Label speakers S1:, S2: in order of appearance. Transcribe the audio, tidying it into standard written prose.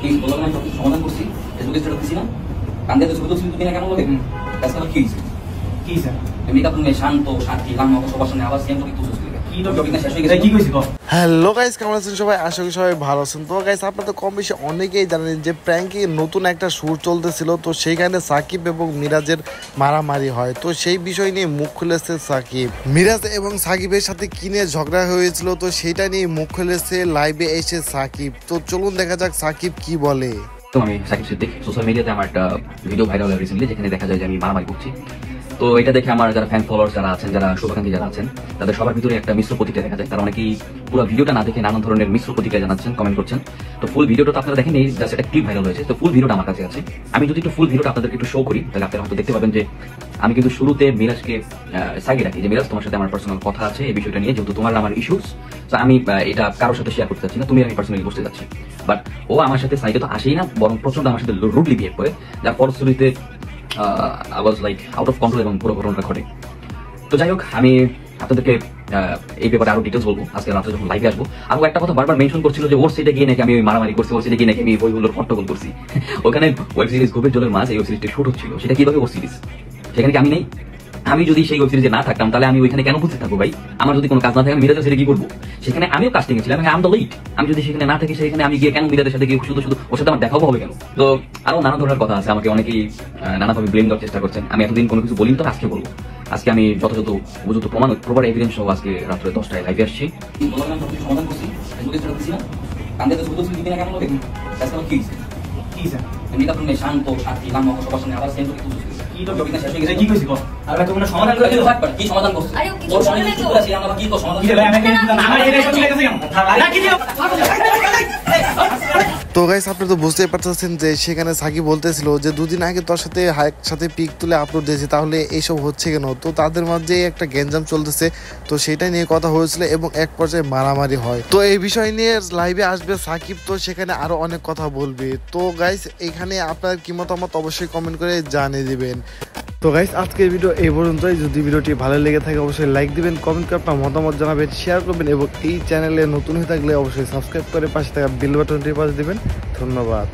S1: তুই বললাম আমি সবকিছু সমাধান করছি, ফেসবুকে স্ট্যাটাস দিছি না, কান্দে তো ছবি তুলছি, তুই না কেন বলে আজকাল কি হয়েছে?
S2: কি স্যার
S1: মেকআপ রুমে শান্ত সাক্ষী রান্না সবার সামনে আবার সেম টপিক তুলছিস, কি টপিক না শেষ হয়ে গেছে?
S2: কি কইছিস?
S3: হ্যালো গাইস, কেমন আছেন সবাই? আশা করি সবাই ভালো আছেন। তো গাইস, আপনারা তো কম বেশি অনেকেই জানেন যে প্র্যাঙ্কে নতুন একটা সুর চলতেছিল, তো সেইখানে সাকিব এবং মিরাজের মারামারি হয়। তো সেই বিষয় নিয়ে মুখ খুলেছে সাকিব। মিরাজ এবং সাকিবের সাথে কি নিয়ে ঝগড়া হয়েছিল, তো সেইটা নিয়ে মুখ খুলেছে লাইভে এসে সাকিব। তো চলুন দেখা যাক সাকিব কি বলে।
S1: তো আমি সাকিব সিদ্দিক, সোশ্যাল মিডিয়াতে আমার একটা ভিডিও ভাইরাল হয়ে রিসেন্টলি, যেখানে দেখা যায় যে আমি মারামারি করছি। তো এটা দেখে আমার যারা ফ্যান ফলোয়ার্স যারা আছেন, যারা শুভাকাঙ্ক্ষী যারা আছেন, তাদের সবার ভিতরে একটা মিশ্র প্রতিক্রিয়া দেখা যায়। তারা অনেকেই পুরো ভিডিওটা না দেখে নানান ধরনের মিশ্র প্রতিক্রিয়া জানাচ্ছেন, কমেন্ট করছেন। তো ফুল ভিডিওটা তো আপনারা দেখেন, এই জাস্ট একটা ক্লিপ ভাইরাল হয়েছে। তো ফুল ভিডিওটা আমার কাছে আছে। আমি যদি একটু ফুল ভিডিওটা আপনাদেরকে একটু শো করি, তাহলে আপনারা হয়তো দেখতে পাবেন যে আমি কিন্তু শুরুতে মিরাজকে সাইডে রাখি, যে মিরাজ তোমার সাথে আমার পার্সোনাল কথা আছে এই বিষয়টা নিয়ে, যেহেতু তোমার আমার ইস্যুস, তো আমি এটা কারোর সাথে শেয়ার করতে চাচ্ছি না, তুমি আমি পার্সোনালি বসতে যাচ্ছি। বাট ও আমার সাথে সাইডে তো আসেই না, বরং প্রচন্ড আমার সাথে রুডলি বিহেভ করে, যার ফলশ্রুতিতে I was like out of control এবং পুরো ঘটনাটা ঘটে। তো যাই হোক, আমি আপনাদেরকে এই ব্যাপারে আরো ডিটেলস বলবো আজকে রাত্রে যখন লাইভে আসবো। আরো একটা কথা বারবার মেনশন করছিল যে ওর সাইডে গিয়ে নাকি আমি মারামারি করছি, ওর সাইডে গিয়ে নাকি আমি ওইগুলোর হট্টগোল করছি। ওখানে ওয়েব সিরিজ ঘুপের জলের মাছ, এই ওয়েব সিরিজটা শুট হচ্ছিল, সেটা কিভাবে ওর সিরিজ, সেখানে কি আমি নেই? আমি যদি সেই ওয়েব সিরিজে না থাকতাম, তাহলে আমি ওইখানে কেন বুঝতে থাকবো ভাই? আমার যদি কোনো কাজ না থাকে, আমি মিরাজের সাথে কি করবো? সেখানে আমিও কাস্টিং ছিলাম, আম দ্য লিড। আমি যদি সেখানে না থাকি, সেখানে আমি গিয়ে কেন মিরাজের সাথে গিয়ে শুধু ওর সাথে আমার দেখাবো হবে কেন? তো আরো নানা ধরনের কথা আছে, আমাকে অনেকেই নানাভাবে ব্লেম দেওয়ার চেষ্টা করছেন। আমি এতদিন কোনো কিছু বলিনি, তো আজকে বলবো। আজকে আমি যথাযথ উপযুক্ত প্রমাণ এভিডেন্স সহ আজকে রাত্রে 10টায় লাইভে আসছি। সমাধান করছি, ফেসবুকে স্ট্যাটাস দিছি না, কান্দে তো ছবি তুলছি, তুই না কেন বলে আজকাল কি হয়েছে?
S2: কি স্যার
S1: মেকআপ রুমে শান্ত সাক্ষী রান্না সবার সামনে আবার সেম টপিক তুলছিস, কি টপিক না শেষ হয়ে গেছে?
S2: কি কইছিস? আর ভাই তোমরা সমাধান করে দিও।
S1: কি সমাধান করছিস? ওর সামনে কি তুলছিস, আমরা কি সমাধান?
S2: আমার এটা সব ঠিক আছে কেন? রাখি দিও।
S3: তো গাইস, আপনি তো বুঝতেই পারতেছেন যে সেখানে সাকিব বলতেছিল যে দুদিন আগে তোর সাথে একসাথে পিক তুলে আপলোড দিয়েছে, তাহলে এইসব হচ্ছে কেন? তো তাদের মাঝে একটা গ্যাঞ্জাম চলতেছে, তো সেটা নিয়ে কথা হয়েছিল এবং এক পর্যায়ে মারামারি হয়। তো এই বিষয় নিয়ে লাইভে আসবে সাকিব, তো সেখানে আরো অনেক কথা বলবে। তো গাইস, এখানে আপনার কি মতামত অবশ্যই কমেন্ট করে জানিয়ে দিবেন। তো গাইস, আজকের ভিডিও এই পর্যন্তই। যদি ভিডিওটি ভালো লেগে থাকে অবশ্যই লাইক দিবেন, কমেন্ট করে আপনার মতামত জানাবেন, শেয়ার করবেন এবং এই চ্যানেলে নতুন হয়ে থাকলে অবশ্যই সাবস্ক্রাইব করে পাশে থাকা বেল বাটনটি বাজিয়ে দিবেন। ধন্যবাদ।